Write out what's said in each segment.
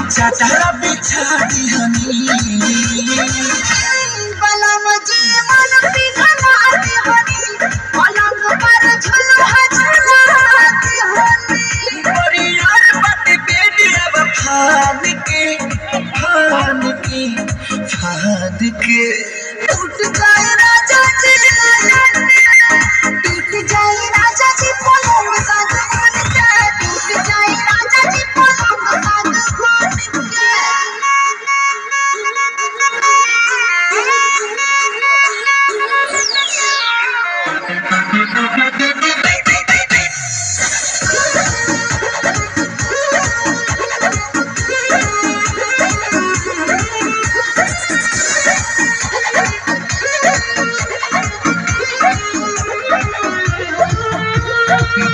चादर बिछा दिहनी बलम जी मन पिघला दिहनी पलंग पर झुलुआ झुला दिहनी परियार बात बेटी अब फान के टूट जाए राजा जी टूट जाए राजा जी पलंग सागवान के टूट जाए राजा जी पलंग सागवान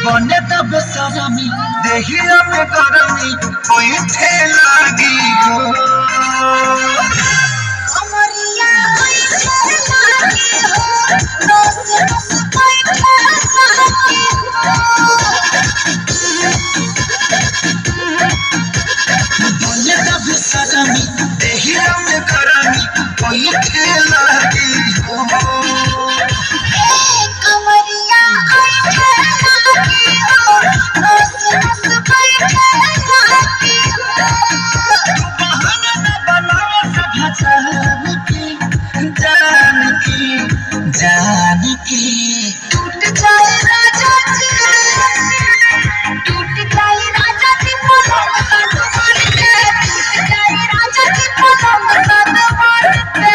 बने तब सजमी देहिया में गरमी कोई थे लागी हो अमरिया लागी हो रोज रोज कोई लागी हो बने तब सजमी देहिया में गरमी कोई थे लागी हो कमरिया लागी हो रोज रोज कोई लागी हो बहाना न बनाओ सब जान की टूट जाए राजा जी टूट जाए राजा जी पलंग सागवान के टूट जाए राजा जी पलंग सागवान के